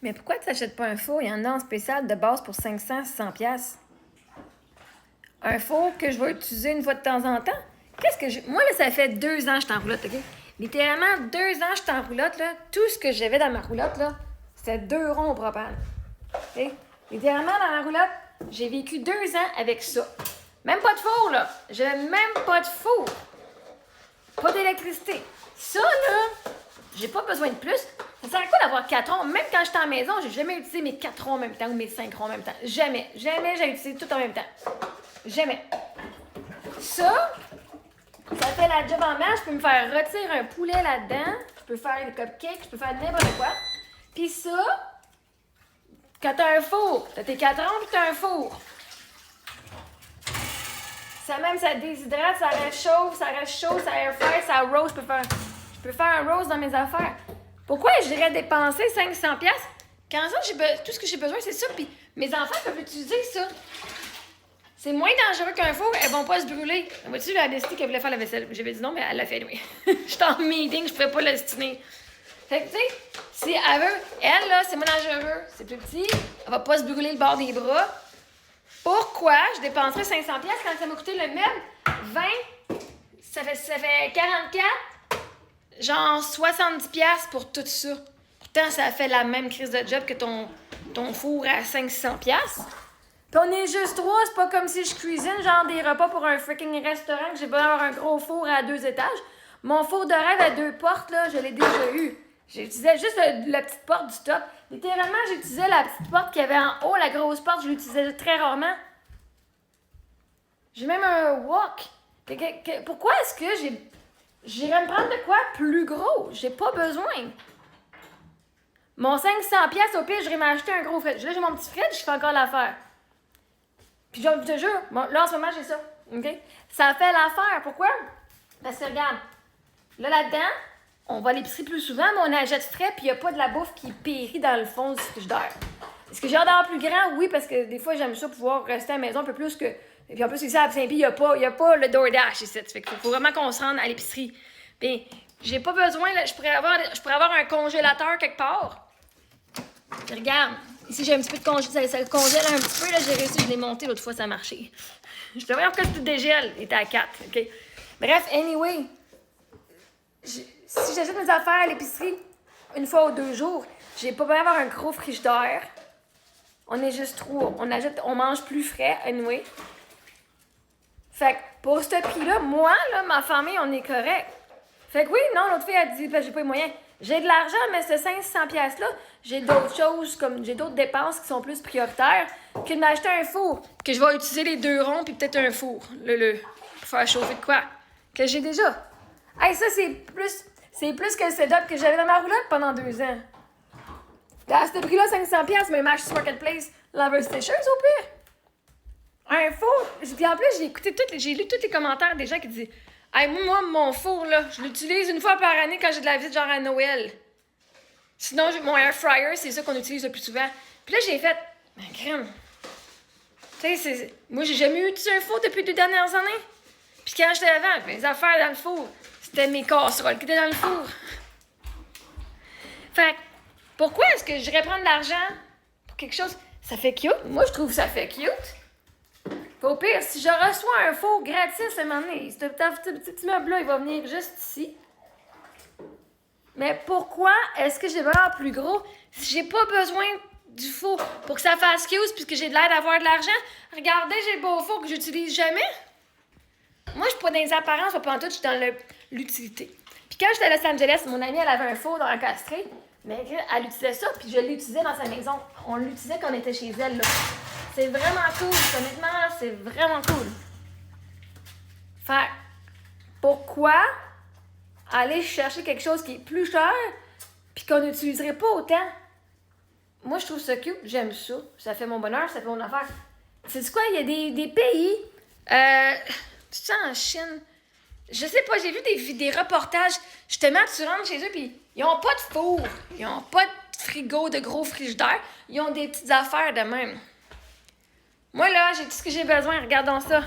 Mais pourquoi tu n'achètes pas un four? Il y en a en spécial de base pour 500-600$. Un four que je vais utiliser une fois de temps en temps? Moi, là, ça fait 2 ans que je suis en roulotte, OK? Littéralement, 2 ans que je suis en roulotte, là. Tout ce que j'avais dans ma roulotte, là, c'était 2 ronds au propane. OK? Littéralement, dans ma roulotte, j'ai vécu 2 ans avec ça. Même pas de four, là. J'avais même pas de four. Pas d'électricité. Ça, là, j'ai pas besoin de plus. Ça sert à quoi d'avoir 4 ronds? Même quand j'étais à la maison, j'ai jamais utilisé mes 4 ronds en même temps ou mes 5 ronds en même temps. Jamais. Jamais j'ai utilisé tout en même temps. Jamais. Ça fait la job en main. Je peux me faire retirer un poulet là-dedans. Je peux faire des cupcakes. Je peux faire n'importe quoi. Puis ça, quand t'as un four, t'as tes 4 ronds puis t'as un four. Ça déshydrate, ça reste chaud, ça air fry, ça roast. Je peux faire un roast dans mes affaires. Pourquoi j'irais dépenser 500$ quand ça, tout ce que j'ai besoin, c'est ça. Puis mes enfants peuvent utiliser ça. C'est moins dangereux qu'un four, elles vont pas se brûler. Vois-tu, elle a décidé qu'elle voulait faire la vaisselle. J'avais dit non, mais elle l'a fait, oui. J'étais en meeting, je pourrais pas l'estiner. Fait que, tu sais, si elle veut, elle, là, c'est moins dangereux, c'est plus petit, elle va pas se brûler le bord des bras. Pourquoi je dépenserais 500$ quand ça m'a coûté le meuble 20, ça fait 44, genre 70$ pour tout ça. Pourtant, ça a fait la même crise de job que ton four à 500$. Puis on est juste 3, c'est pas comme si je cuisine genre des repas pour un freaking restaurant que j'ai besoin d'avoir un gros four à 2 étages. Mon four de rêve à 2 portes, là, je l'ai déjà eu. J'utilisais juste la petite porte du top. Littéralement, j'utilisais la petite porte qu'il y avait en haut, la grosse porte, je l'utilisais très rarement. J'ai même un wok. Pourquoi est-ce que j'irais me prendre de quoi plus gros? J'ai pas besoin. Mon 500$, au pire, j'irais m'acheter un gros fridge. Là, j'ai mon petit fridge, je fais encore l'affaire. Puis je te jure, là, en ce moment, j'ai ça. OK? Ça fait l'affaire. Pourquoi? Parce que regarde, là-dedans, on va à l'épicerie plus souvent, mais on achète frais, puis il n'y a pas de la bouffe qui périt dans le fond du frigidaire. Est-ce que j'ai hâte d'avoir plus grand? Oui, parce que des fois, j'aime ça pouvoir rester à la maison un peu plus que... Et puis en plus, ici, à Saint-Pie, il n'y a pas le DoorDash ici. Fait qu'il faut vraiment qu'on se rende à l'épicerie. Puis, j'ai pas besoin, là, je pourrais avoir un congélateur quelque part. Puis, regarde, ici, j'ai un petit peu de congèle. Ça congèle un petit peu, là, j'ai réussi, je l'ai monté l'autre fois, ça a marché. Je devrais avoir que tout dégèle. Il était à 4, OK? Bref, anyway, si j'achète mes affaires à l'épicerie une fois ou 2 jours, j'ai pas besoin d'avoir un gros frigidaire. On est juste 3. On mange plus frais, anyway. Fait que pour ce prix-là, moi, là, ma famille, on est correct. Fait que oui, non, l'autre fille, elle dit, ben, j'ai pas les moyens. J'ai de l'argent, mais ce 500$-là, j'ai d'autres choses, j'ai d'autres dépenses qui sont plus prioritaires que de m'acheter un four, que je vais utiliser les 2 ronds, puis peut-être un four, pour faire chauffer de quoi, que j'ai déjà. Hey, ça, c'est plus que le setup que j'avais dans ma roulotte pendant 2 ans. À ce prix-là, 500$, mais match sur Marketplace, l'Investition, au pire. Un four. Puis en plus, j'ai lu tous les commentaires des gens qui disent hey, moi, mon four, là, je l'utilise une fois par année quand j'ai de la visite, genre à Noël. Sinon, mon air fryer, c'est ça qu'on utilise le plus souvent. Puis là, j'ai fait crème. Tu sais, moi, j'ai jamais utilisé un four depuis les 2 dernières années. Puis quand j'étais avant, mes affaires dans le four, c'était mes casseroles qui étaient dans le four. Fait pourquoi est-ce que j'irais prendre de l'argent pour quelque chose? Ça fait cute. Moi, je trouve que ça fait cute. Au pire, si je reçois un four gratis à un moment donné, ce petit meuble-là, il va venir juste ici. Mais pourquoi est-ce que j'ai besoin plus gros si j'ai pas besoin du four pour que ça fasse cute puisque j'ai de l'air d'avoir de l'argent? Regardez, j'ai le beau four que j'utilise jamais. Moi, je suis pas dans les apparences, pas en tout, je suis dans l'utilité. Puis quand j'étais à Los Angeles, mon amie, elle avait un four dans un castré, mais elle utilisait ça, puis je l'utilisais dans sa maison. On l'utilisait quand on était chez elle, là. C'est vraiment cool, honnêtement, c'est vraiment cool. Fait, pourquoi aller chercher quelque chose qui est plus cher puis qu'on n'utiliserait pas autant? Moi, je trouve ça cute, j'aime ça. Ça fait mon bonheur, ça fait mon affaire. C'est quoi, il y a des pays, tu sais, en Chine, je sais pas, j'ai vu des reportages, justement, tu rentres chez eux puis ils ont pas de four, ils ont pas de frigo, de gros frigidaire, ils ont des petites affaires de même. Moi, là, j'ai tout ce que j'ai besoin. Regardons ça.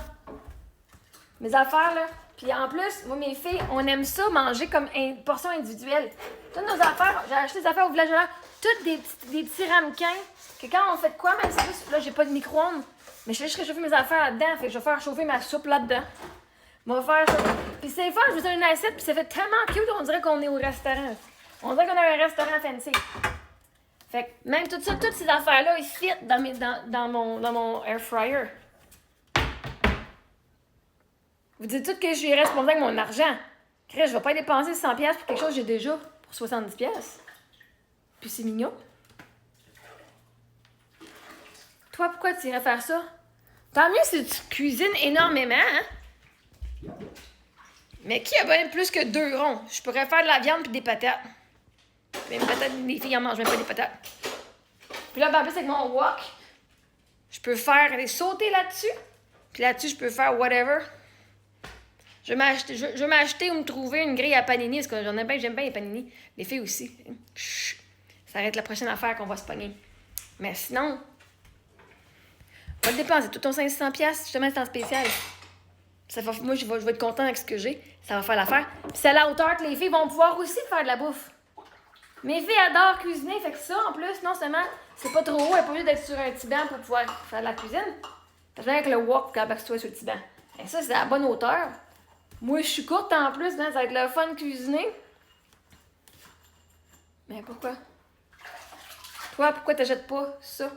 Mes affaires, là, Puis en plus, moi, mes filles, on aime ça manger comme une portion individuelle. Toutes nos affaires, j'ai acheté des affaires au village de l'heure, toutes des petits ramequins, que quand on fait de quoi, même c'est juste, là, j'ai pas de micro-ondes, mais je vais juste réchauffer mes affaires là-dedans, fait que je vais faire chauffer ma soupe là-dedans. On va faire ça. Puis c'est fun, je vous donne une assiette, puis ça fait tellement cute, on dirait qu'on est au restaurant. On dirait qu'on a un restaurant fancy. Fait que même tout ça, toutes ces affaires-là, ils fit dans mon air fryer. Vous dites tout que je suis responsable avec mon argent. Chris, je vais pas dépenser 100$ pour quelque chose que j'ai déjà pour 70$. Puis c'est mignon. Toi, pourquoi tu irais faire ça? Tant mieux si tu cuisines énormément, hein? Mais qui a bien plus que 2 ronds? Je pourrais faire de la viande puis des patates. Même patates, les filles en mangent même pas des patates. Puis là, ben, en plus, avec mon wok, je peux faire des sautés là-dessus. Puis là-dessus, je peux faire whatever. Je vais m'acheter ou me trouver une grille à panini, parce que j'aime bien les panini. Les filles aussi. Chut, ça va être la prochaine affaire qu'on va se pogner. Mais sinon, on va le dépenser tout ton 500$, justement, c'est en spécial. Moi, je vais être content avec ce que j'ai. Ça va faire l'affaire. Puis c'est à la hauteur que les filles vont pouvoir aussi faire de la bouffe. Mes filles adorent cuisiner, fait que ça, en plus, non seulement c'est pas trop haut, elle n'est pas obligée d'être sur un petit banc pour pouvoir faire de la cuisine. Ça vient avec le wok quand tu es sur le petit banc. Et ça, c'est à la bonne hauteur. Moi, je suis courte en plus, ben, ça va être le fun de cuisiner. Mais pourquoi? Toi, pourquoi t'achètes pas ça?